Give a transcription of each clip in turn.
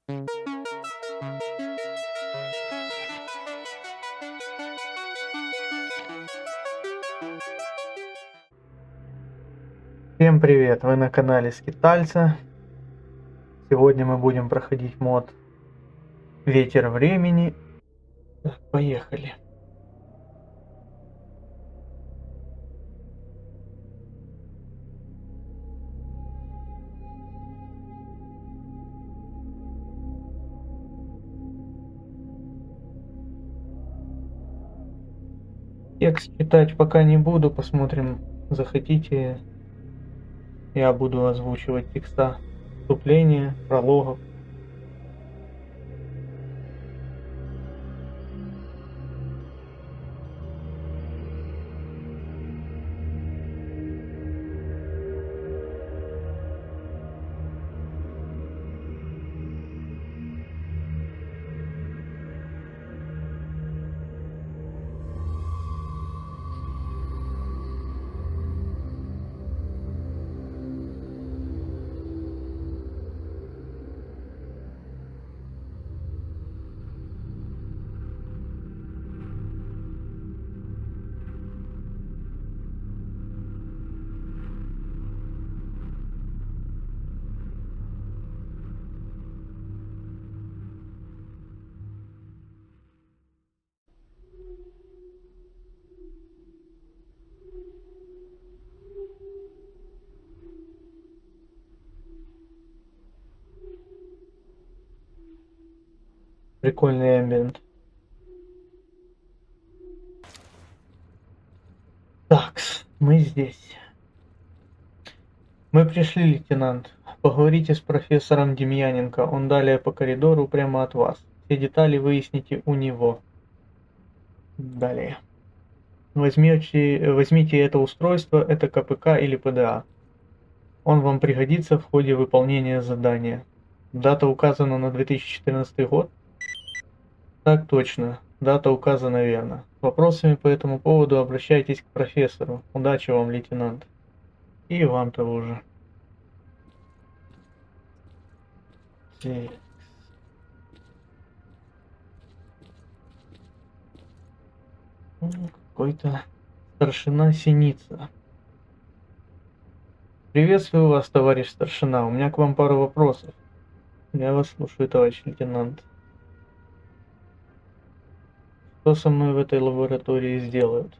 Всем привет! Вы на канале Скитальца. Сегодня мы будем проходить мод Ветер времени. Так, поехали. Текст читать пока не буду, посмотрим, захотите. Я буду озвучивать текста вступления, прологов. Прикольный эмбиент. Так, мы здесь. Мы пришли, лейтенант. Поговорите с профессором Демьяненко. Он далее по коридору прямо от вас. Все детали выясните у него. Далее. Возьмите это устройство, это КПК или ПДА. Он вам пригодится в ходе выполнения задания. Дата указана на 2014 год? Так точно, дата указана верно. С вопросами по этому поводу обращайтесь к профессору. Удачи вам, лейтенант. И вам того же. Какой-то старшина Синица. Приветствую вас, товарищ старшина. У меня к вам пару вопросов. Я вас слушаю, товарищ лейтенант. Что со мной в этой лаборатории сделают?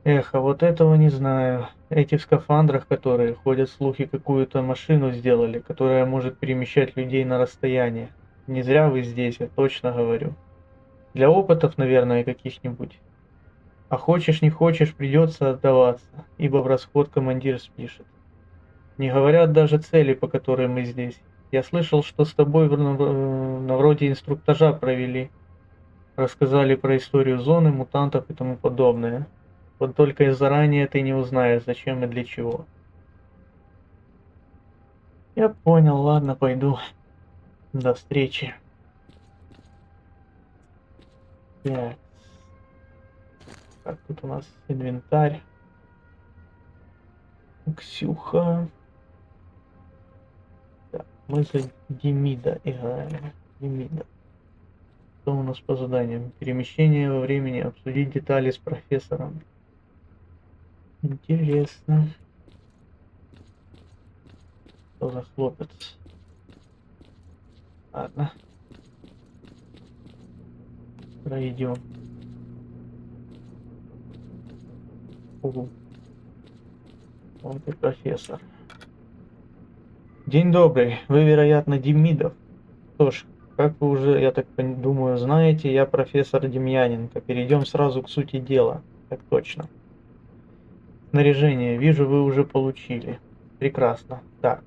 Эх, а вот этого не знаю. Эти в скафандрах, которые ходят слухи, какую-то машину сделали, которая может перемещать людей на расстояние. Не зря вы здесь, я точно говорю. Для опытов, наверное, каких-нибудь. А хочешь не хочешь, придется отдаваться, ибо в расход командир спишет. Не говорят даже цели, по которой мы здесь. Я слышал, что с тобой на вроде инструктажа провели. Рассказали про историю зоны, мутантов и тому подобное. Вот только заранее ты не узнаешь, зачем и для чего. Я понял, ладно, пойду. До встречи. Так. Так, тут у нас инвентарь. Ксюха. Так, мы за Демида играем. Демида. Что у нас по заданиям? Перемещение во времени, обсудить детали с профессором. Интересно. Что за хлопец? Ладно. Пройдем. Угу. Вот и профессор. День добрый. Вы, вероятно, Демидов. Что ж, как вы уже, я так думаю, знаете, я профессор Демьяненко. Перейдем сразу к сути дела. Так точно. Снаряжение. Вижу, вы уже получили. Прекрасно. Так.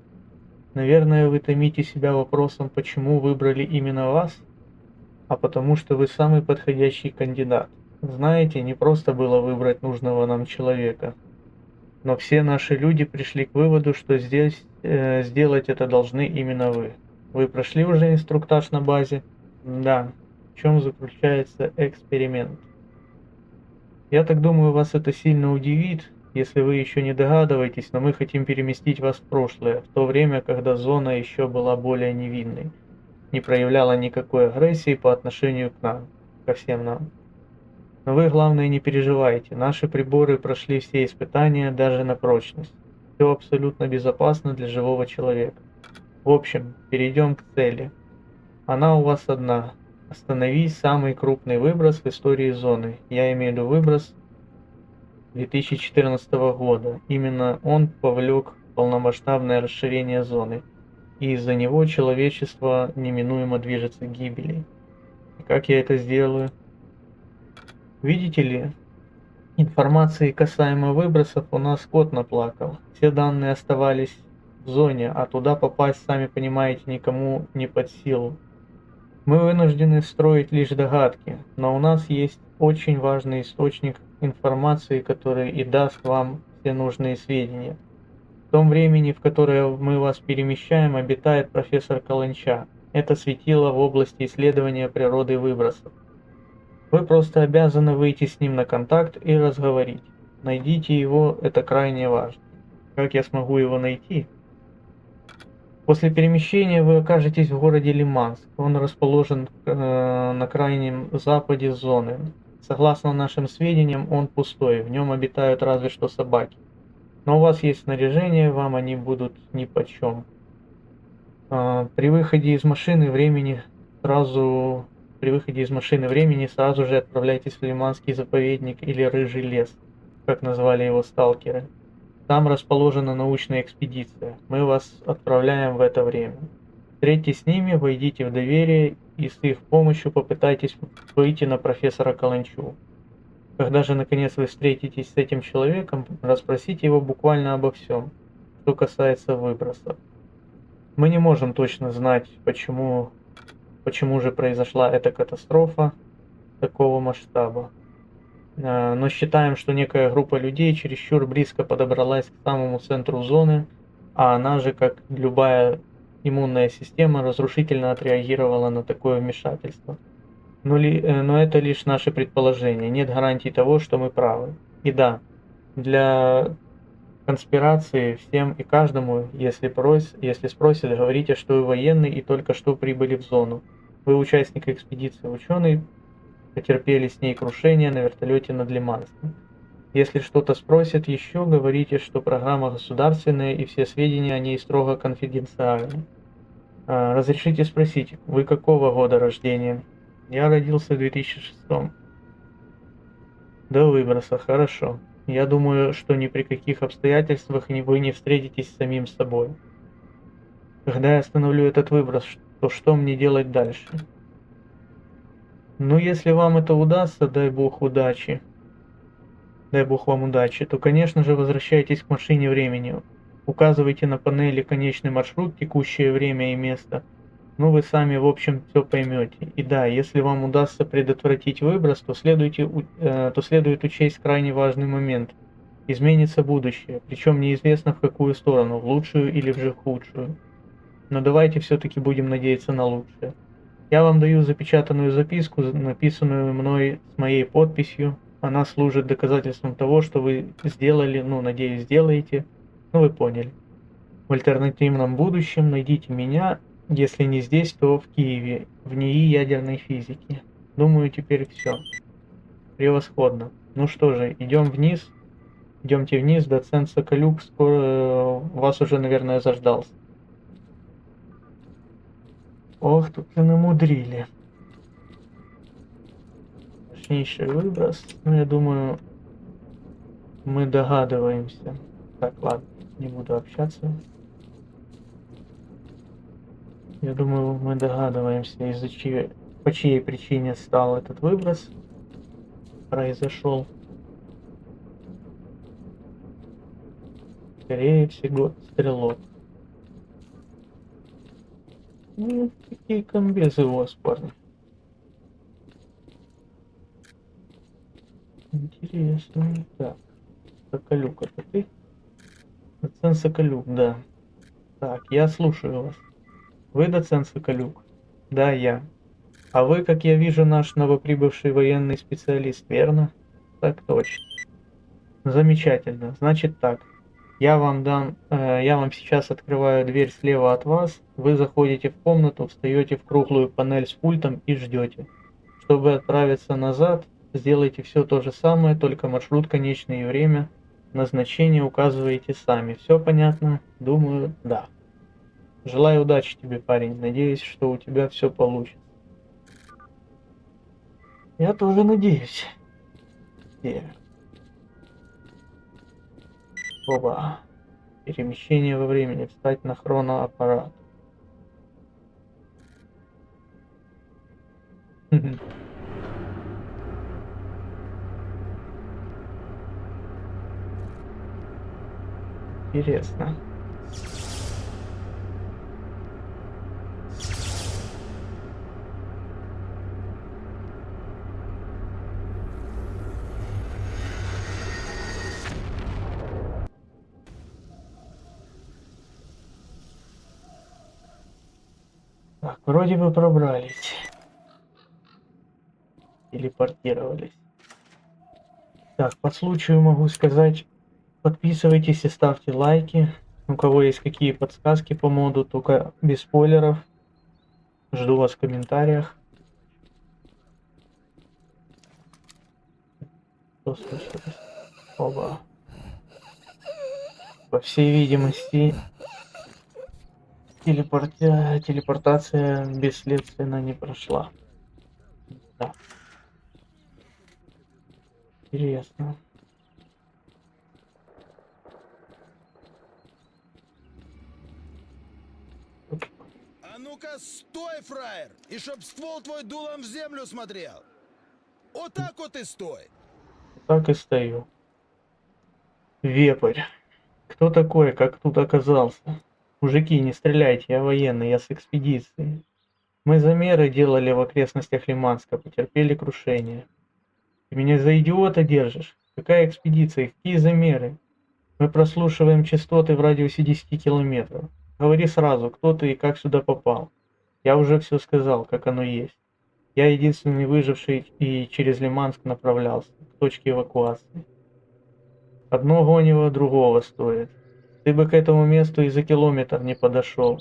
Наверное, вы томите себя вопросом, почему выбрали именно вас? А потому что вы самый подходящий кандидат. Знаете, не просто было выбрать нужного нам человека. Но все наши люди пришли к выводу, что здесь сделать это должны именно вы. Вы прошли уже инструктаж на базе? Да. В чем заключается эксперимент? Я так думаю, вас это сильно удивит, если вы еще не догадываетесь, но мы хотим переместить вас в прошлое, в то время, когда зона еще была более невинной, не проявляла никакой агрессии по отношению к нам, ко всем нам. Но вы, главное, не переживайте, наши приборы прошли все испытания даже на прочность. Все абсолютно безопасно для живого человека. В общем, перейдем к цели. Она у вас одна. Остановить самый крупный выброс в истории зоны. Я имею в виду выброс 2014 года. Именно он повлек полномасштабное расширение зоны. И из-за него человечество неминуемо движется к гибели. И как я это сделаю? Видите ли, информации касаемо выбросов у нас кот наплакал. Все данные оставались в зоне, а туда попасть, сами понимаете, никому не под силу. Мы вынуждены строить лишь догадки, но у нас есть очень важный источник информации, который и даст вам все нужные сведения. В том времени, в которое мы вас перемещаем, обитает профессор Каланча. Это светило в области исследования природы выбросов. Вы просто обязаны выйти с ним на контакт и разговорить. Найдите его, это крайне важно. Как я смогу его найти? После перемещения вы окажетесь в городе Лиманск. Он расположен на крайнем западе зоны. Согласно нашим сведениям, он пустой, в нем обитают разве что собаки. Но у вас есть снаряжение, вам они будут нипочем. При выходе из машины времени сразу же отправляйтесь в Лиманский заповедник или Рыжий лес, как назвали его сталкеры. Там расположена научная экспедиция. Мы вас отправляем в это время. Встретитесь с ними, войдите в доверие и с их помощью попытайтесь выйти на профессора Каланчу. Когда же наконец вы встретитесь с этим человеком, расспросите его буквально обо всем, что касается выбросов. Мы не можем точно знать, почему же произошла эта катастрофа такого масштаба. Но считаем, что некая группа людей чересчур близко подобралась к самому центру зоны, а она же, как любая иммунная система, разрушительно отреагировала на такое вмешательство. Но это лишь наше предположение, нет гарантий того, что мы правы. И да, для конспирации всем и каждому, если спросят, говорите, что вы военный и только что прибыли в зону. Вы участник экспедиции, ученый, потерпели с ней крушение на вертолете над Лиманском. Если что-то спросят еще, говорите, что программа государственная и все сведения о ней строго конфиденциальны. Разрешите спросить, вы какого года рождения? Я родился в 2006. До выброса, хорошо. Я думаю, что ни при каких обстоятельствах вы не встретитесь с самим собой. Когда я остановлю этот выброс, то что мне делать дальше? Ну, если вам это удастся, дай бог удачи. Дай бог вам удачи, то, конечно же, возвращайтесь к машине времени. Указывайте на панели конечный маршрут, текущее время и место. Ну, вы сами, в общем, все поймете. И да, если вам удастся предотвратить выброс, то следует учесть крайне важный момент. Изменится будущее, причем неизвестно в какую сторону, в лучшую или в худшую. Но давайте все-таки будем надеяться на лучшее. Я вам даю запечатанную записку, написанную мной с моей подписью. Она служит доказательством того, что вы сделали, надеюсь, сделаете. Вы поняли. В альтернативном будущем найдите меня, если не здесь, то в Киеве, в НИИ ядерной физики. Думаю, теперь все. Превосходно. Ну что же, идем вниз. Идемте вниз, доцент Соколюк скоро вас уже, наверное, заждался. Ох, тут и намудрили. Мощнейший выброс. Я думаю, мы догадываемся. Так, ладно, не буду общаться. Я думаю, мы догадываемся, по чьей причине стал этот выброс. Произошел. Скорее всего, стрелок. Какие комбезы у вас, парни. Интересно. Так. Соколюк, это ты? Доцент Соколюк, да. Так, я слушаю вас. Вы доцент Соколюк? Да, я. А вы, как я вижу, наш новоприбывший военный специалист, верно? Так точно. Замечательно. Значит так. Я вам сейчас открываю дверь слева от вас. Вы заходите в комнату, встаете в круглую панель с пультом и ждете. Чтобы отправиться назад, сделайте все то же самое, только маршрут конечный и время назначения указываете сами. Все понятно? Думаю, да. Желаю удачи тебе, парень. Надеюсь, что у тебя все получится. Я тоже надеюсь. Оба. Перемещение во времени. Встать на хроноаппарат. Интересно. Так, вроде бы пробрались. Телепортировались. Так, по случаю могу сказать, подписывайтесь и ставьте лайки. У кого есть какие подсказки по моду, только без спойлеров. Жду вас в комментариях. Что случилось? Оба. По всей видимости, телепортация бесследственно не прошла. Да. Интересно. А ну-ка стой, фраер! И чтоб ствол твой дулом в землю смотрел! Вот так вот и стой! Так и стою. Вепрь. Кто такой, как тут оказался? Мужики, не стреляйте, я военный, я с экспедиции. Мы замеры делали в окрестностях Лиманска, потерпели крушение. Ты меня за идиота держишь? Какая экспедиция? Какие замеры? Мы прослушиваем частоты в радиусе 10 километров. Говори сразу, кто ты и как сюда попал. Я уже все сказал, как оно есть. Я единственный выживший и через Лиманск направлялся, к точке эвакуации. Одно гонево другого стоит. Ты бы к этому месту и за километр не подошел,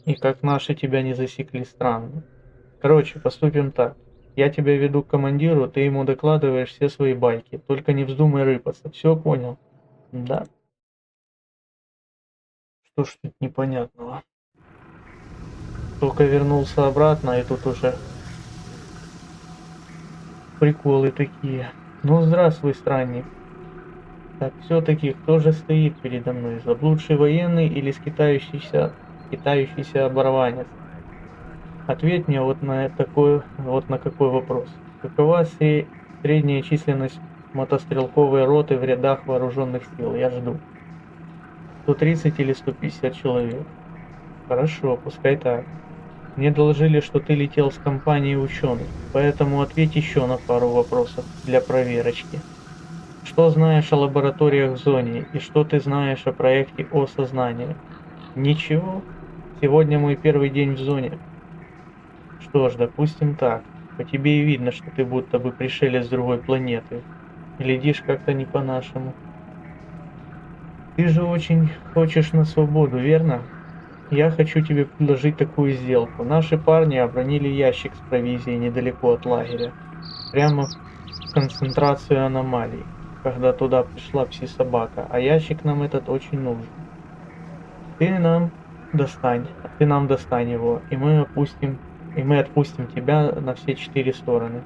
и как наши тебя не засекли, странно. Короче, поступим так. Я тебя веду к командиру, ты ему докладываешь все свои байки, только не вздумай рыпаться, все понял? Да. Что ж тут непонятного? Только вернулся обратно, и тут уже приколы такие. Ну, здравствуй, странник. Так, все-таки кто же стоит передо мной? Заблудший военный или скитающийся оборванец? Ответь мне вот на какой вопрос. Какова средняя численность мотострелковой роты в рядах вооруженных сил? Я жду. 130 или 150 человек? Хорошо, пускай так. Мне доложили, что ты летел с компанией ученых, поэтому ответь еще на пару вопросов для проверочки. Что знаешь о лабораториях в зоне и что ты знаешь о проекте «О-сознание»? Ничего. Сегодня мой первый день в зоне. Что ж, допустим так. По тебе и видно, что ты будто бы пришелец с другой планеты. Глядишь как-то не по-нашему. Ты же очень хочешь на свободу, верно? Я хочу тебе предложить такую сделку. Наши парни обронили ящик с провизией недалеко от лагеря. Прямо в концентрацию аномалий, когда туда пришла пси-собака, а ящик нам этот очень нужен. Ты нам достань его, и мы отпустим тебя на все 4 стороны.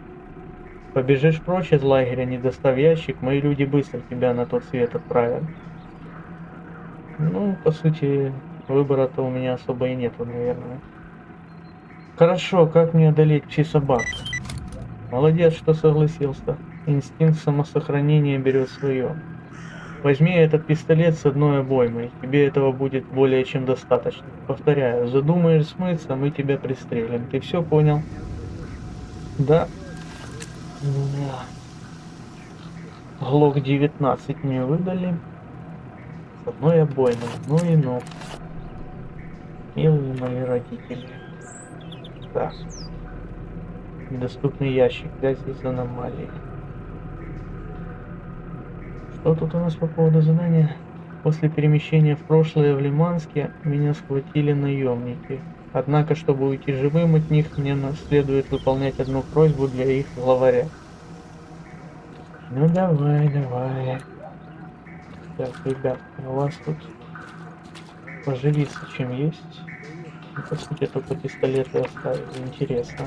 Побежишь прочь из лагеря, не достав ящик, мои люди быстро тебя на тот свет отправят. Ну, по сути, выбора-то у меня особо и нету, наверное. Хорошо, как мне одолеть пси-собак? Молодец, что согласился. Инстинкт самосохранения берет свое. Возьми этот пистолет с одной обоймой. Тебе этого будет более чем достаточно. Повторяю, задумаешь смыться, мы тебя пристрелим. Ты все понял? Да. Глок 19 мне выдали. С одной обоймой. Ну и ну. Милые мои родители. Так. Недоступный ящик. Связь из аномалии. Что тут у нас по поводу задания? После перемещения в прошлое в Лиманске меня схватили наемники. Однако, чтобы уйти живым от них, мне следует выполнять одну просьбу для их главаря. Ну давай, давай. Так, ребят, у вас тут поживиться чем есть? Ну, по сути, только пистолеты оставили. Интересно.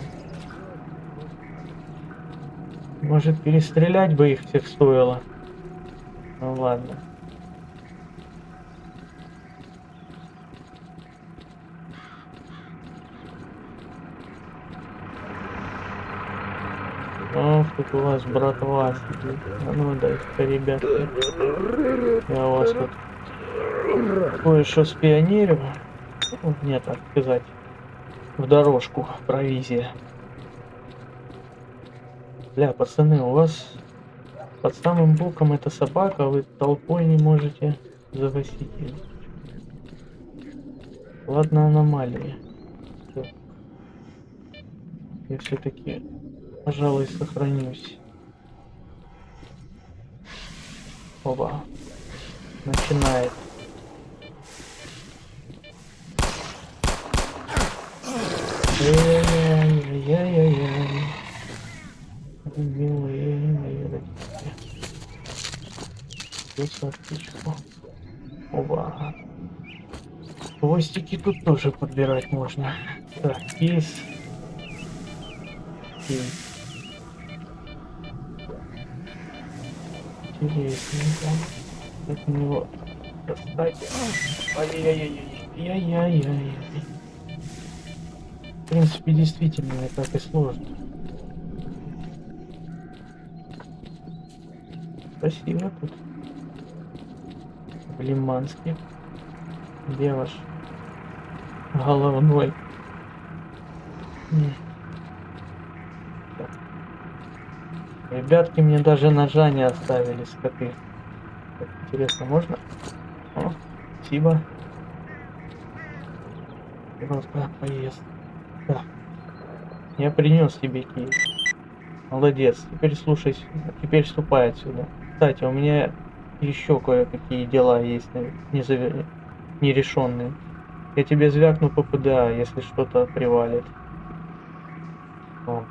Может, перестрелять бы их всех стоило? Ну ладно. Ох, тут у вас братва сидит. А ну дай-ка, ребятки. Я у вас тут кое-что спионерю. Ну, мне так сказать. В дорожку провизия. Бля, пацаны, у вас под самым боком эта собака, вы толпой не можете загасить ее. Ладно, аномалии. Всё. Я все-таки, пожалуй, сохранюсь. Оба. Начинает. Ай-яй-яй-яй-яй-яй. Милые мои родители. Плюс птичку. Оба. Хвостики тут тоже подбирать можно. Так, кейс. Интересненько. Как у него достать? Ай-яй-яй-яй-яй-яй-яй. В принципе, действительно, не так и сложно. Спасибо тут. В Лиманске. Где ваш головной? Так. Ребятки мне даже ножа не оставили, скоты. Так, интересно, можно? О, спасибо. Просто поест. Да. Я принес тебе кейс. Молодец. Теперь слушай, теперь ступай отсюда. Кстати, у меня еще кое-какие дела есть нерешенные. Я тебе звякну по ПДА, если что-то привалит. О,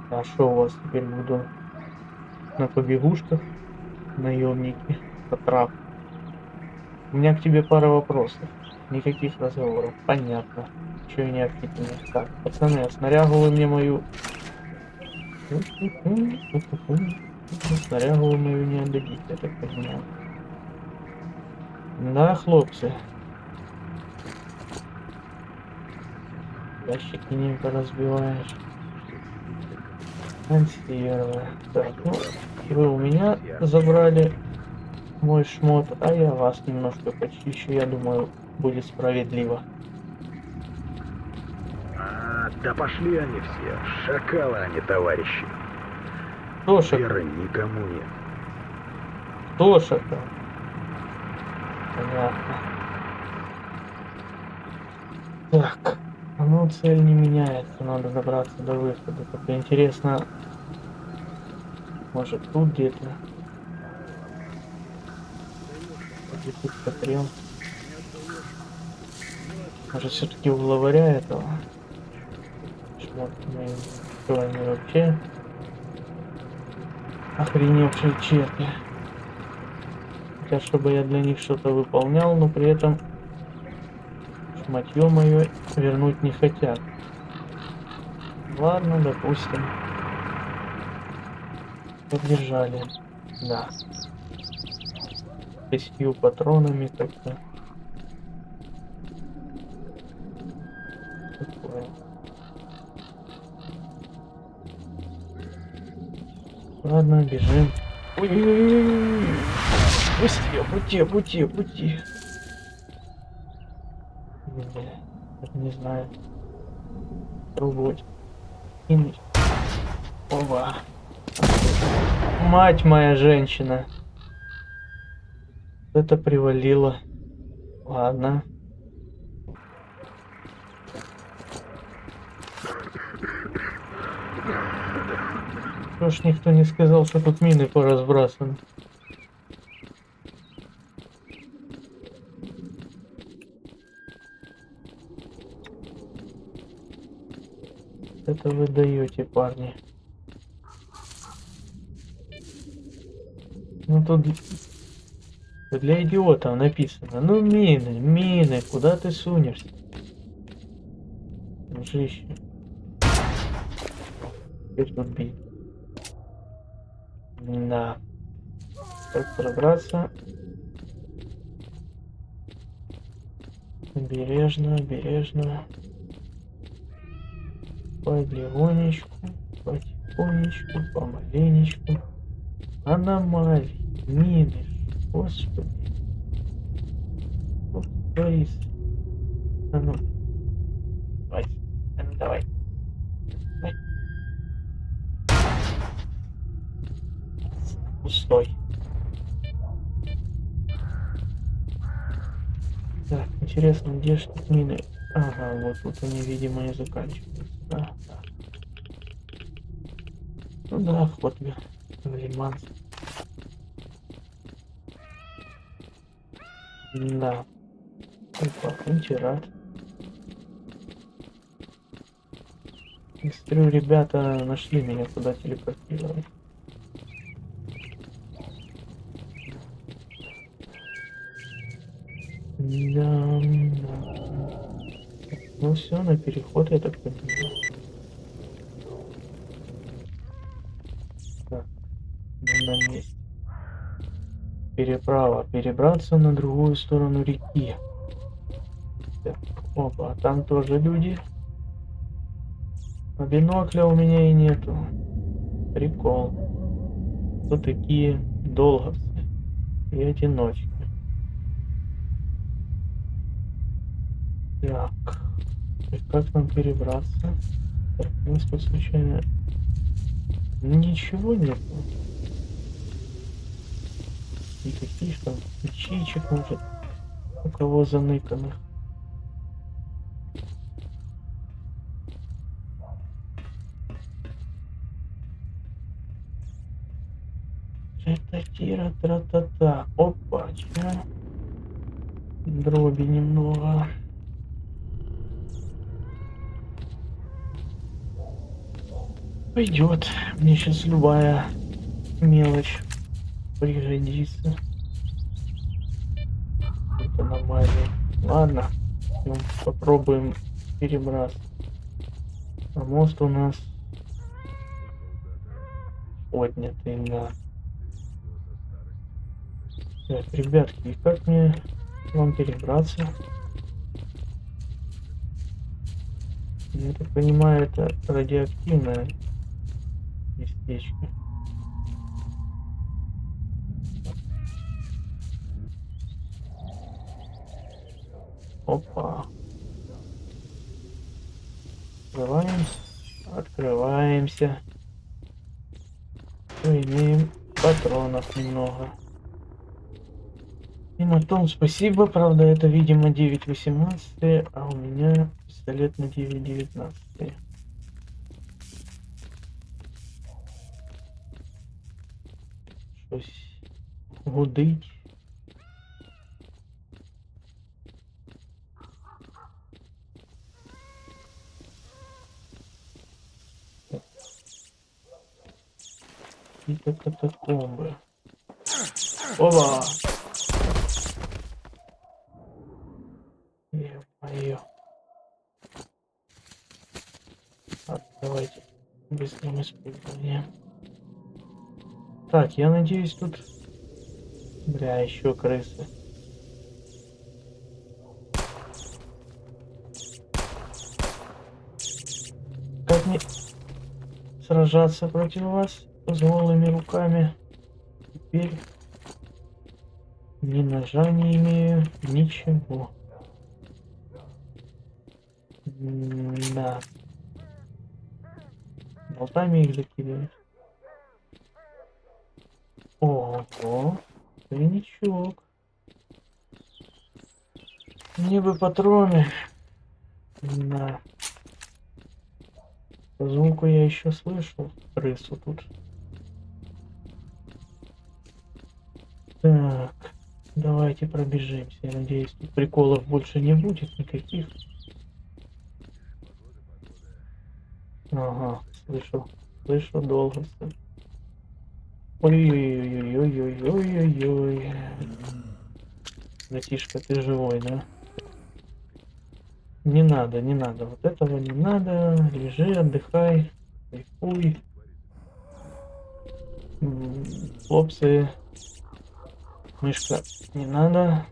а что у вас теперь буду? На побегушках? Наемники. Потрап. У меня к тебе пара вопросов. Никаких разговоров. Понятно. Чего необходимо. Так, пацаны, а снарягу вы мне мою... Снарягу вы мою не отдадите, я так понимаю. Да, хлопцы. Ящики не поразбиваешь. Консервы. Так, ну, вы у меня забрали мой шмот, а я вас немножко почищу, я думаю, будет справедливо. Да пошли они все, шакалы они, товарищи. Кто шакал? Веры никому нет. Кто шакал? Понятно. Так, ну цель не меняется, надо добраться до выхода. Только интересно, может тут где-то? Где тут смотрел? Может все-таки у главаря этого? Шмотные, что они вообще? Охреневшие черти. Хотя, чтобы я для них что-то выполнял, но при этом шматье мое вернуть не хотят. Ладно, допустим. Поддержали. Да. 6 патронами как-то. Такое. Ладно, бежим. Ой-ой-ой-ой-ой. Быстрее, пути. Не знаю. Пробовать. Кинуть. Ова. Мать моя женщина. Это привалило. Ладно. Что ж никто не сказал, что тут мины поразбрасаны. Это вы даете, парни. Ну тут для идиота написано. Ну мины, мины, куда ты сунешься? Дружище. Теперь тут бить. Да. Как пробраться? Бережно, бережно. Полегонечку, потихонечку, помаленечку. Аномалии, мины, господи. Вот Борис. А ну. Давай. А ну давай. Давай. Пустой. Так, интересно, где ж тут мины? Ага, вот тут они, видимо, и заканчиваются. Да, да. Ну да, вход в Лиман. Да. Опа, Интерат. Смотрю, ребята нашли меня, куда телепортировать. Да, да. Ну все, на переход, я так понимаю. Так, мы на месте. Переправа. Перебраться на другую сторону реки. Так, опа, а там тоже люди. А бинокля у меня и нету. Прикол. Кто такие долговцы и одиночки? Так. И как нам перебраться? Так, у нас тут случайно ничего нету. Никаких там ячеечек, может, у кого заныканных. Тира тра-та-та. Опа, чё? Дроби немного. Пойдет. Мне сейчас любая мелочь пригодится. Это нормально. Ладно, попробуем перебраться. А мост у нас поднятый, да. Так, ребятки, и как мне вам перебраться? Я так понимаю, это радиоактивное местечко. Опа. Открываемся. Открываемся. Мы имеем патронов немного. И на том спасибо, правда это видимо 9.18, а у меня пистолет на 9.19. Щось гудить. Какие-то катакомбы. Ова! Ё-моё. Так, давайте быстрым использованием. Так, я надеюсь тут... Бля, еще крысы. Как мне сражаться против вас с голыми руками? Теперь ни ножа не имею, ничего. Да. Болтами их закидывать. Ого, тройничок. Мне бы патроны. Да. По звуку я еще слышу крысу тут. Так, давайте пробежимся. Я надеюсь, тут приколов больше не будет никаких. Ага, слышу. Слышу долго. Ой-ой-ой-ой-ой-ой-ой-ой. Братишка, ты живой, да? Не надо, не надо. Вот этого не надо. Лежи, отдыхай. Кайфуй. Хлопцы. Мышка, не надо.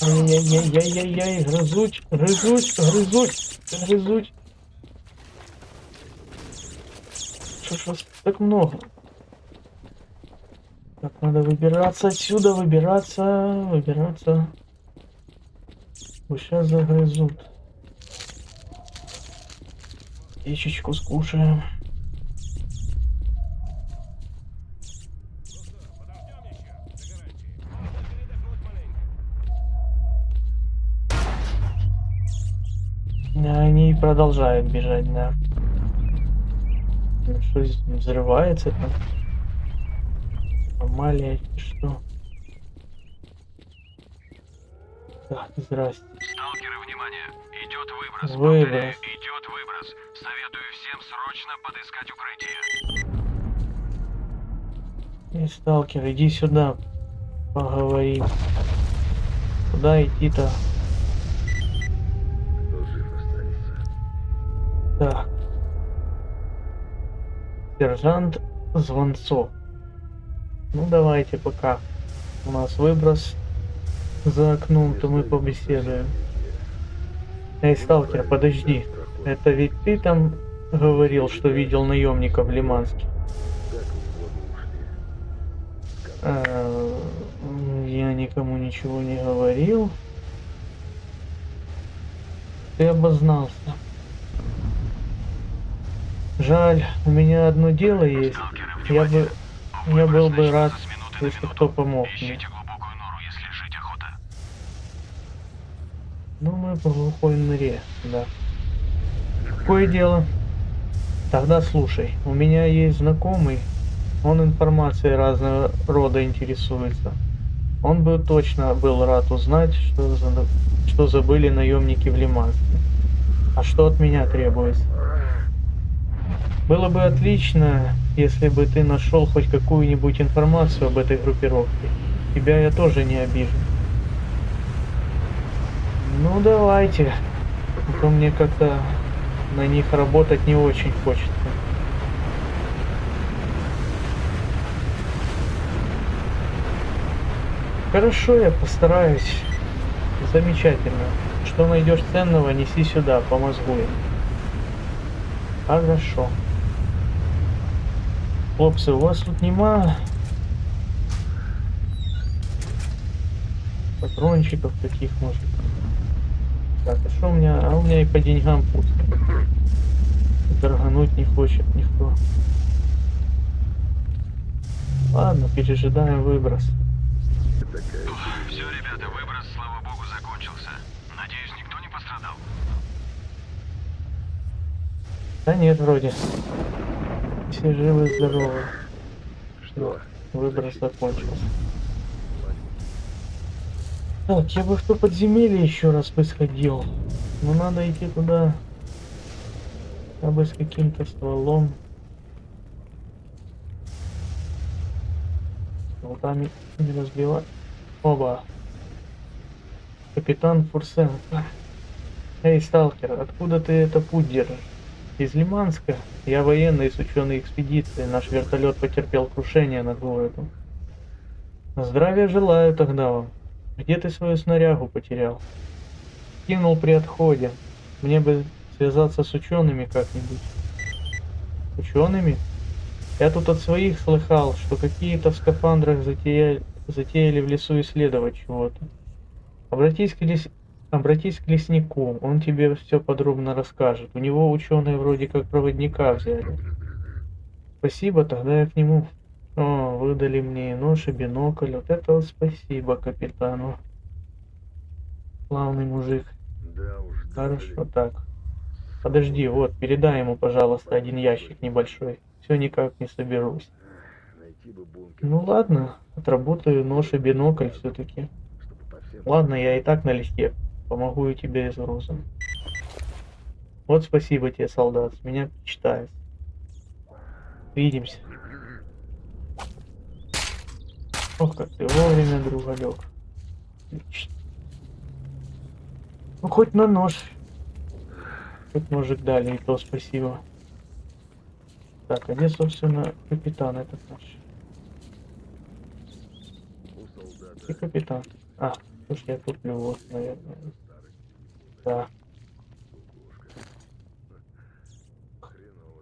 Ай-яй-яй-яй-яй-яй. Грызуть, грызуть, грызуть, грызуть. Что ж вас так много? Так, надо выбираться отсюда, выбираться. Сейчас загрызут. Яичечку скушаем. Они продолжают бежать, да. Ну, что здесь взрывается там? Аномалия, что? Так, здрасте. Сталкеры, внимание! Идет выброс. Выброс. Повторяю, идет выброс. Советую всем срочно подыскать укрытие. И сталкер, иди сюда, поговорим. Куда идти-то? Кто жив останется? Так. Сержант Звонцов. Ну давайте пока. У нас выброс за окном, то мы побеседуем. Эй, сталкер, подожди. Это ведь ты там говорил, что видел наемника в Лиманске? Как вы ушли? Я никому ничего не говорил. Ты обознался. Жаль, у меня одно дело есть. Сталкеры, Я был бы начнется рад, с минуты на если минуту. кто помог мне. Ищите глубокую нору, если жить охота. Ну, мы по глухой норе, да. Какое дело? Тогда слушай, у меня есть знакомый, он информацией разного рода интересуется. Он бы точно был рад узнать, что забыли наемники в Лиманске. А что от меня требуется? Было бы отлично, если бы ты нашел хоть какую-нибудь информацию об этой группировке. Тебя я тоже не обижу. Ну давайте. А то мне как-то на них работать не очень хочется. Хорошо, я постараюсь. Замечательно. Что найдешь ценного, неси сюда, помозгуем. Хорошо. Хлопцы, у вас тут нема патрончиков таких, может? Так, а что у меня? А у меня и по деньгам пусто. Торгануть не хочет никто. Ладно, пережидаем выброс. Все, ребята, выброс, слава богу, закончился. Надеюсь, никто не пострадал. Да нет, вроде. Все живы и здоровы. Что? Выброс закончился. Так, я бы в то подземелье еще раз бы сходил. Но надо идти туда. Я бы с каким-то стволом. Болтами не разбивать. Оба. Капитан Фурсенко. Эй, сталкер, откуда ты это путь держишь? Из Лиманска. Я военный с ученой экспедиции. Наш вертолет потерпел крушение над городом. Здравия желаю тогда вам. Где ты свою снарягу потерял? Кинул при отходе. Мне бы связаться с учеными как-нибудь. Учеными? Я тут от своих слыхал, что какие-то в скафандрах затеяли в лесу исследовать чего-то. Обратись к леснику, он тебе все подробно расскажет. У него ученые вроде как проводника взяли. Спасибо, тогда я к нему. О, выдали мне и нож, и бинокль. Вот это вот спасибо капитану. Славный мужик. Да уж. Хорошо, так. Подожди, вот, передай ему, пожалуйста, один ящик небольшой. Все никак не соберусь. Найти бы бункер. Ну ладно, отработаю нож и бинокль все-таки. Чтобы по всем... Ладно, я и так налегке. Помогу и тебе с грузом. Вот спасибо тебе, солдат, с меня читается. Видимся. Ох, как ты вовремя, другалек. Отлично. Ну, хоть на нож. Хоть ножик дали, и то спасибо. Так, а где, собственно, капитан этот наш? И капитан. А, слушай, я туплю, вот, наверное. Да.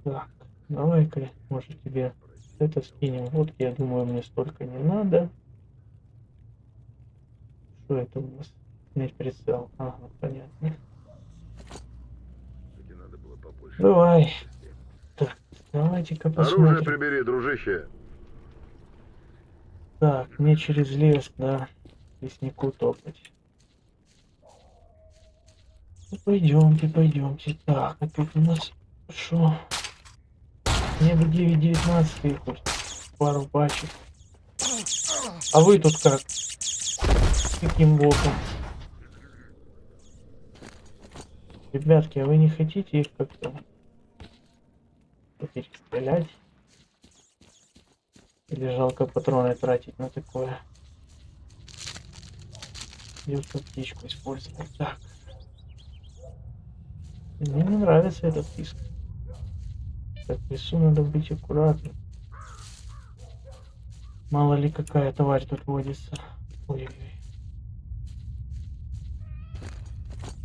Так, давай-ка, может, тебе это скинем. Вот, я думаю, мне столько не надо. Что это у нас? Снять прицел. Ага, понятно. Давай. Так, давайте-ка Оружие посмотрим. прибери, дружище. Так, мне через лес, да, леснику топать. Ну, пойдемте, пойдемте. Так, а тут у нас что? Мне бы 9.19 хоть пару пачек. А вы тут как? Каким боком? Ребятки, а вы не хотите их как-то стрелять? Или жалко патроны тратить на такое? Придется птичку использовать. Так. Мне не нравится этот писк. Так, в лесу надо быть аккуратным. Мало ли какая тварь тут водится. Ой-ой-ой.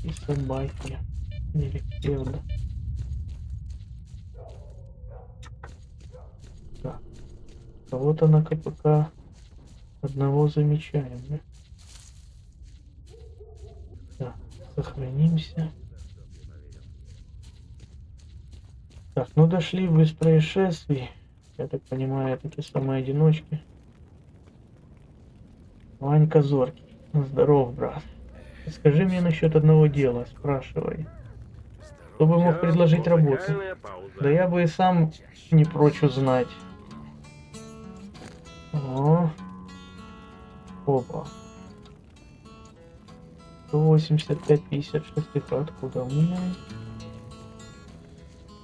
И собаки. Или псевдо. Так. Кого-то на КПК одного замечаем, да? Так, сохранимся. Так, ну дошли без происшествий. Я так понимаю, это те самые одиночки. Ванька Зоркий. Здоров, брат. Скажи мне насчет одного дела, спрашивай. Кто бы мог предложить работу? Да я бы и сам не прочь узнать. О. Опа. 185-56. Это откуда у меня?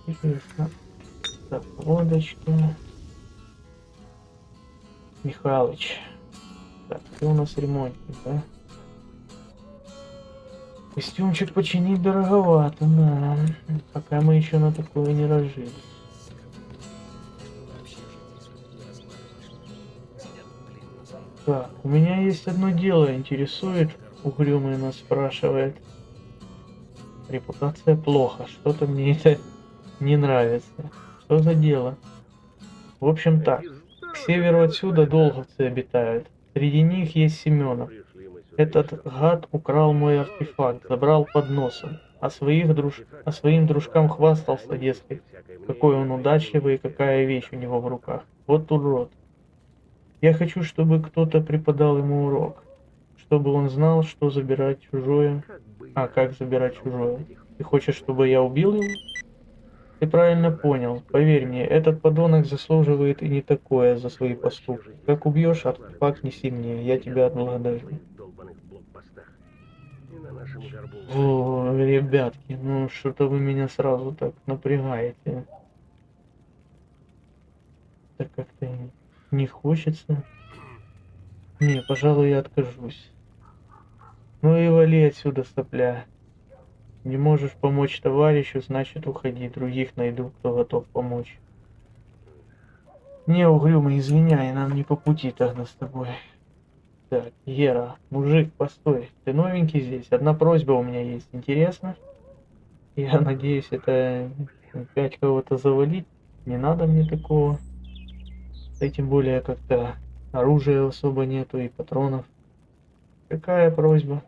Интересно. Так, водочки. Михалыч. Так, ты у нас ремонтник, да? Костюмчик починить дороговато, да. Пока мы еще на такое не разжились. Так, у меня есть одно дело, интересует. Угрюмый нас спрашивает. Репутация плохо, что-то мне это не нравится. Что за дело? В общем так, к северу отсюда долговцы обитают. Среди них есть Семенов. Этот гад украл мой артефакт, забрал под носом, а своим дружкам хвастался, дескать, какой он удачливый и какая вещь у него в руках. Вот урод. Я хочу, чтобы кто-то преподал ему урок, чтобы он знал, что забирать чужое, как забирать чужое. Ты хочешь, чтобы я убил его? Ты правильно понял. Поверь мне, этот подонок заслуживает и не такое за свои поступки. Как убьешь, артефакт не сильнее, я тебя отблагодарю. О, ребятки, ну что-то вы меня сразу так напрягаете. Так как-то не хочется. Не, пожалуй, я откажусь. Ну и вали отсюда, сопля. Не можешь помочь товарищу, значит уходи. Других найду, кто готов помочь. Не, угрюмый, извиняй, нам не по пути тогда с тобой. Так, Гера, мужик, постой. Ты новенький здесь? Одна просьба у меня есть. Интересно? Я надеюсь, это опять кого-то завалить. Не надо мне такого. Да и тем более как-то оружия особо нету и патронов. Какая просьба?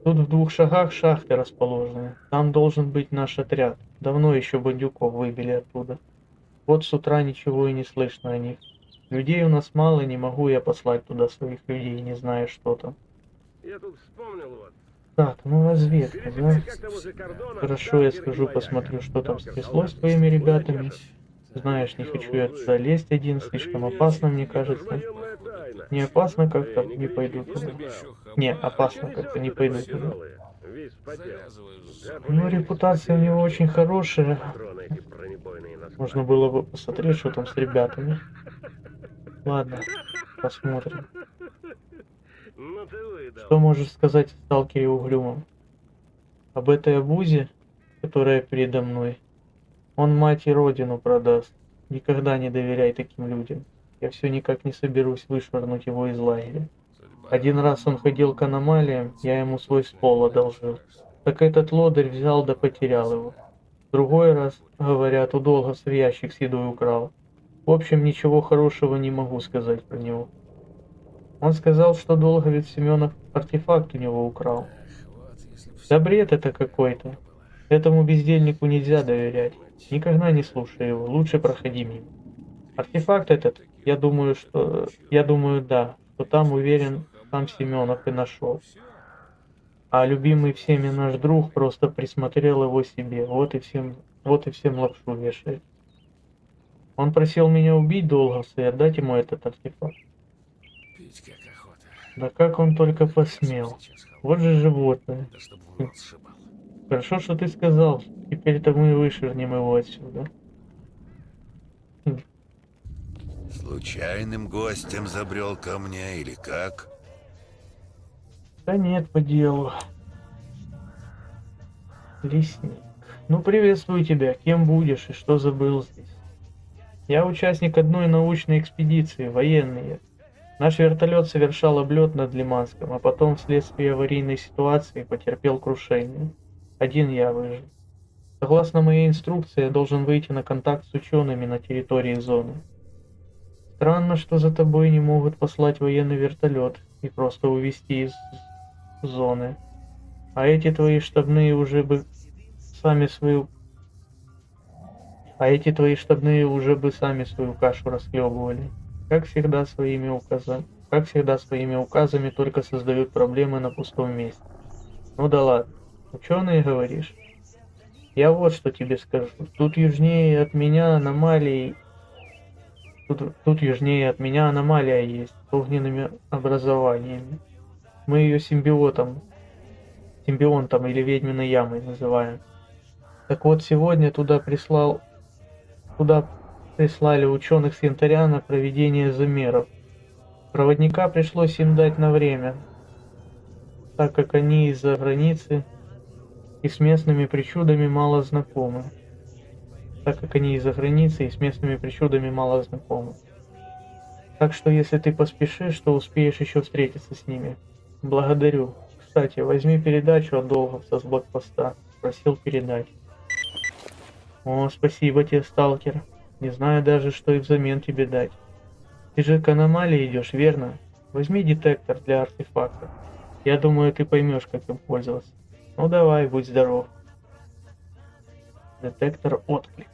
Тут в 2 шагах шахты расположены. Там должен быть наш отряд. Давно еще бандюков выбили оттуда. Вот с утра ничего и не слышно о них. Людей у нас мало, не могу я послать туда своих людей, не зная, что там. Я тут вспомнил вот. Так, ну разведка, да? Хорошо, я схожу, посмотрю, что там стряслось с твоими ребятами. Знаешь, не хочу я туда лезть один, слишком опасно, мне кажется. Не опасно как-то, не пойду туда. Не, опасно как-то, не пойду туда. Весь вспотел. Да, Ну, блин, репутация у него очень хорошая. патроны эти бронебойные на Можно складе. было бы посмотреть, что там с ребятами. Ладно, посмотрим. Ну ты выдал. Что можешь сказать о сталкере Угрюмом? Об этой обузе, которая передо мной? Он мать и родину продаст. Никогда не доверяй таким людям. Я все никак не соберусь вышвырнуть его из лагеря. Один раз он ходил к аномалиям, я ему свой ствол одолжил. Так этот лодырь взял да потерял его. Другой раз, говорят, у Долговца ящик с едой украл. В общем, ничего хорошего не могу сказать про него. Он сказал, что Долговец Семенов артефакт у него украл. Да бред это какой-то. Этому бездельнику нельзя доверять. Никогда не слушай его, лучше проходи мимо. Артефакт этот, я думаю, да, что там уверен сам Семенов и нашел. А любимый всеми наш друг просто присмотрел его себе, вот и всем лапшу вешает. Он просил меня убить Долговца и отдать ему этот артефакт. Пить как охота. Да как он только посмел. Вот же животное. Да чтоб в рот сшибал. Хорошо, что ты сказал. Теперь-то мы вышвырнем его отсюда. Случайным гостем забрел ко мне или как? Да нет, по делу. Лесник. Ну, приветствую тебя. Кем будешь и что забыл здесь? Я участник одной научной экспедиции, военный я. Наш вертолет совершал облет над Лиманском, а потом вследствие аварийной ситуации потерпел крушение. Один я выжил. Согласно моей инструкции, я должен выйти на контакт с учеными на территории зоны. Странно, что за тобой не могут послать военный вертолет и просто увезти из зоны. А эти твои штабные уже бы сами свою кашу расхлебывали. Как всегда своими указами только создают проблемы на пустом месте. Ну да ладно. Ученые, говоришь? Я вот что тебе скажу. Тут южнее от меня аномалия есть с огненными образованиями. Мы ее симбионтом или ведьминой ямой называем. Так вот, сегодня туда прислали ученых с Янтаря на проведение замеров. Проводника пришлось им дать на время, так как они из-за границы и с местными причудами мало знакомы. Так что если ты поспешишь, то успеешь еще встретиться с ними. Благодарю. Кстати, возьми передачу от Долговца с блокпоста. Просил передать. О, спасибо тебе, сталкер. Не знаю даже, что и взамен тебе дать. Ты же к аномалии идешь, верно? Возьми детектор для артефакта. Я думаю, ты поймешь, как им пользоваться. Ну давай, будь здоров. Детектор отклик.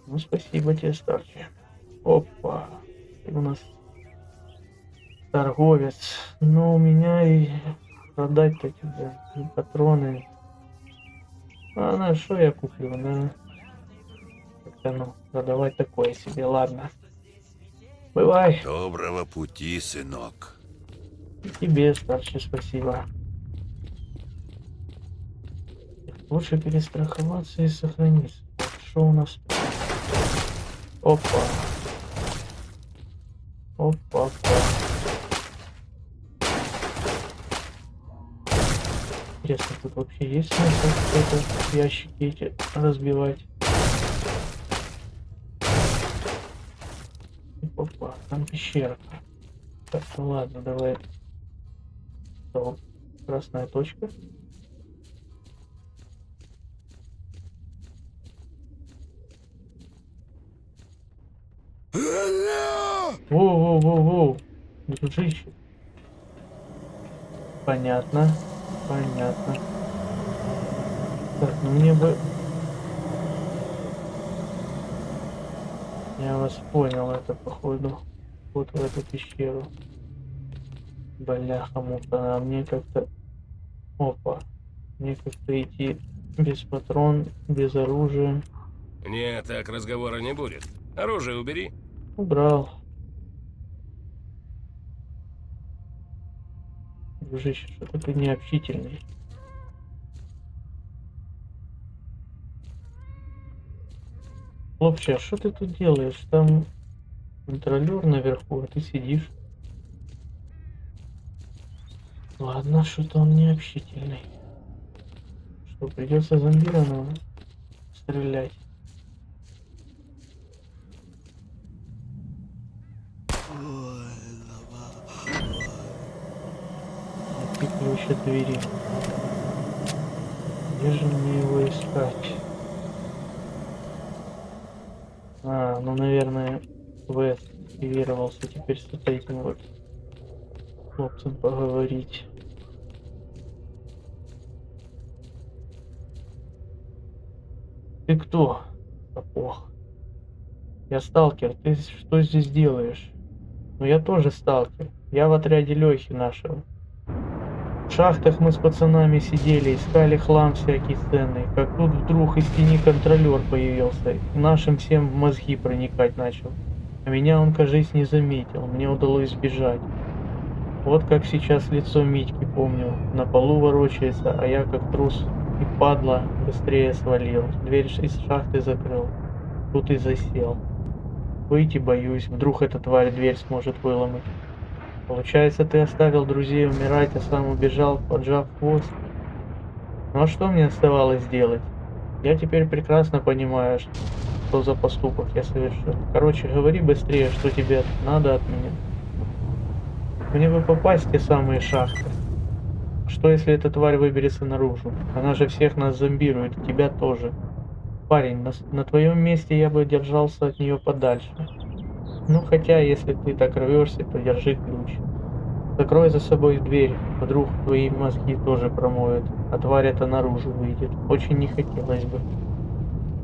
Ну спасибо тебе, сталкер. Опа. Ты у нас торговец. Но у меня и продать-то тебе и патроны. А на что я куплю? Как-то продавать такое себе, ладно. Бывай. Доброго пути, сынок. И тебе, старший, спасибо. Лучше перестраховаться и сохраниться. Так, что у нас? Опа. Опа. Интересно, тут вообще есть смысл какой-то ящики эти разбивать? Опа, там пещерка. Так, ну ладно, давай. Что? Красная точка. Воу, дружище. Понятно. Так, ну мне бы... Я вас понял, это походу вот в эту пещеру. Бляха-муха, а мне как-то... Опа. Мне как-то идти без патрон, без оружия. Нет, так разговора не будет. Оружие убери. Убрал. Дружище, что-то ты необщительный. Хлопче, а что ты тут делаешь? Там контролер наверху, а ты сидишь. Ладно, что-то он не общительный. Что, придется зомбированного стрелять. Найти ключ от двери. Где же мне его искать? А, ну, наверное, Вест активировался теперь с вот этим вот хлопцем поговорить. Ты кто? Сапог. Я сталкер. Ты что здесь делаешь? Ну я тоже сталкер. Я в отряде Лехи нашего. В шахтах мы с пацанами сидели, искали хлам всякий ценный. Как тут вдруг из тени контролер появился. И нашим всем в мозги проникать начал. А меня он, кажись, не заметил. Мне удалось сбежать. Вот как сейчас лицо Митьки помню. На полу ворочается, а я как трус и падла быстрее свалил. Дверь из шахты закрыл. Тут и засел. Выйти боюсь. Вдруг эта тварь дверь сможет выломать. Получается, ты оставил друзей умирать, а сам убежал, поджав хвост. Ну а что мне оставалось делать? Я теперь прекрасно понимаю, что за поступок я совершил. Короче, говори быстрее, что тебе надо от меня. Мне бы попасть в те самые шахты. Что если эта тварь выберется наружу? Она же всех нас зомбирует, и тебя тоже. Парень, на твоем месте я бы держался от нее подальше. Ну хотя, если ты так рвешься, то держи ключ. Закрой за собой дверь, вдруг твои мозги тоже промоют, а тварь это наружу выйдет. Очень не хотелось бы.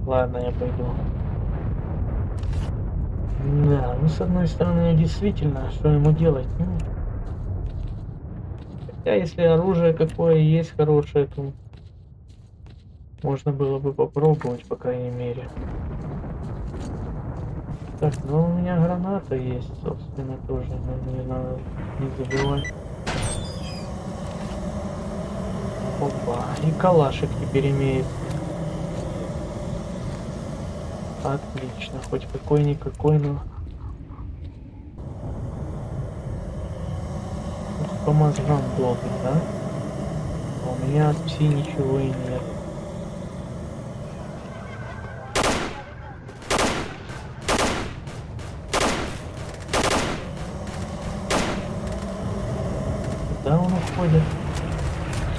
Ладно, я пойду. Да, ну с одной стороны, действительно, что ему делать? Ну, хотя если оружие какое есть хорошее, то можно было бы попробовать, по крайней мере. Так, ну у меня граната есть, собственно, тоже. Не надо не забывать. Опа, и калашик теперь имеется. Отлично, хоть какой-никакой, но... Ух, по мозгам долго, да? А у меня от пси ничего и нет. Куда он уходит?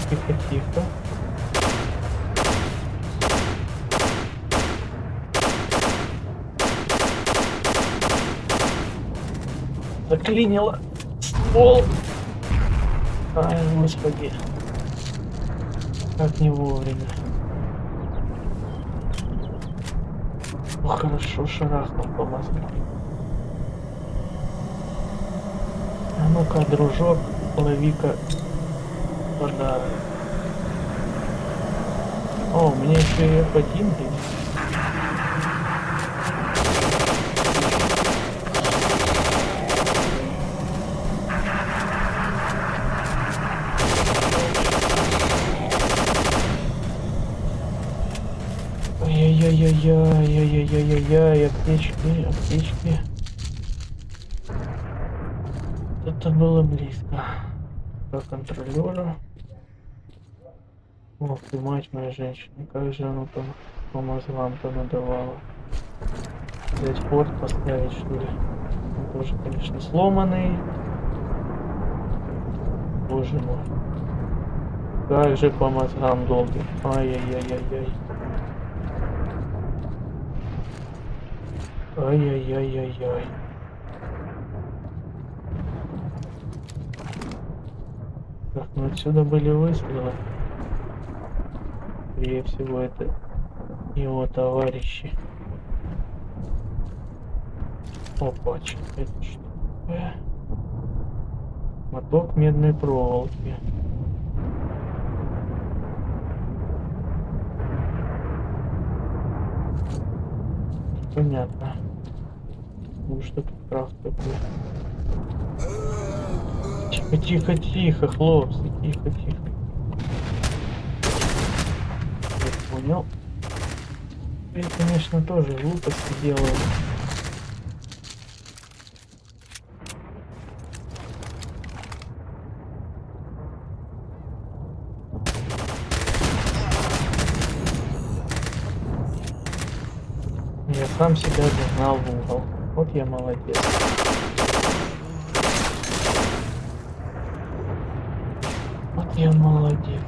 Тихо-тихо. Заклинило ствол. Ай, господи. Как не вовремя. Ох, хорошо шарахнул по мозгам. А ну-ка, дружок, лови-ка подарок. О, у меня еще и F1 есть. Ай-яй-яй-яй-яй-яй-яй-яй, аптечки, аптечки. Это было близко. Про контролера. Ох ты, мать моя женщина, как же оно там по мозгам-то надавало. Взять порт поставить, что ли? Он тоже, конечно, сломанный. Боже мой. Как же по мозгам долго. Ай-яй-яй-яй-яй. Ай-яй-яй-яй-яй. Так, ну отсюда были выстрелы. Скорее всего, это его товарищи. Опа, что это что такое? Моток медной проволоки. Понятно. Ну что тут крафт такой? Тихо, тихо, тихо, хлопцы, тихо, тихо. Я понял. Я, конечно, тоже глупости делаю. Я сам себя загнал в угол. Вот я молодец. Вот я молодец.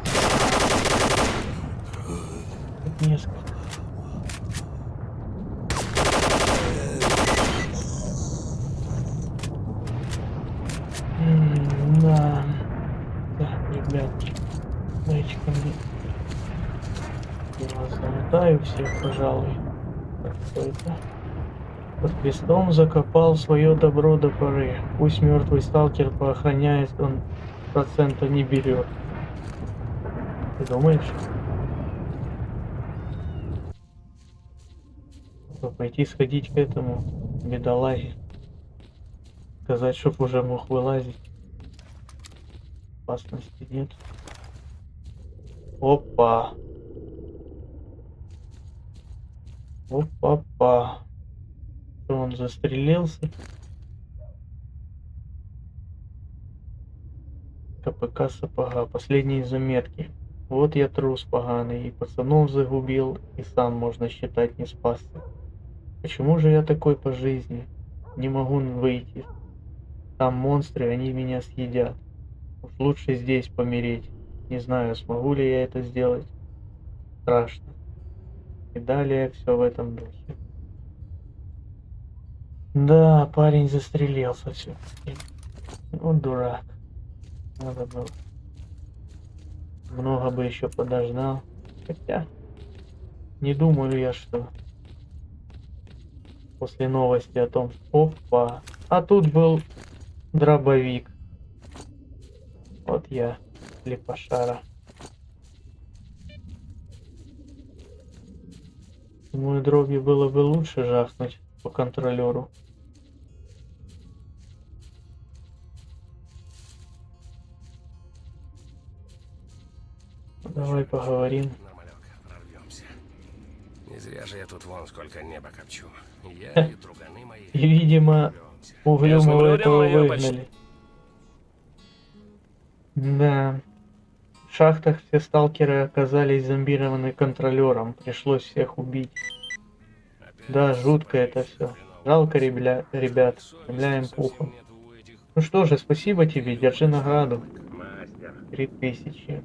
Тут несколько. Да. Так, ребятки. Дайте ко мне. Я вас замотаю всех, пожалуй. Какой-то. Под крестом закопал свое добро до поры. Пусть мертвый сталкер поохраняет, он процента не берет. Ты думаешь? Пойти сходить к этому бедолаге. Сказать, чтоб уже мог вылазить. Опасности нет. Опа. Опа-па. Что, он застрелился? КПК сапога. Последние заметки. Вот я трус поганый. И пацанов загубил, и сам, можно считать, не спасся. Почему же я такой по жизни? Не могу выйти. Там монстры, они меня съедят. Уж лучше здесь помереть. Не знаю, смогу ли я это сделать. Страшно. И далее все в этом духе. Да, парень застрелился все. Он дурак. Надо было. Много бы еще подождал. Хотя, не думаю я, что после новости о том, опа, а тут был дробовик. Вот я, слепошара. Думаю, дроби было бы лучше жахнуть по контролеру. Давай поговорим. Нормалек, прорвемся. Не зря же я тут вон сколько неба копчу. Я и друганы мои. И, видимо, прорвемся. угрюмого Ясным этого людям мое выгнали. Да. В шахтах все сталкеры оказались зомбированы контролером. Пришлось всех убить. Да, жутко это все. Жалко ребят. Стреляем пухом. Ну что же, спасибо тебе, держи награду. Мастер. 3000.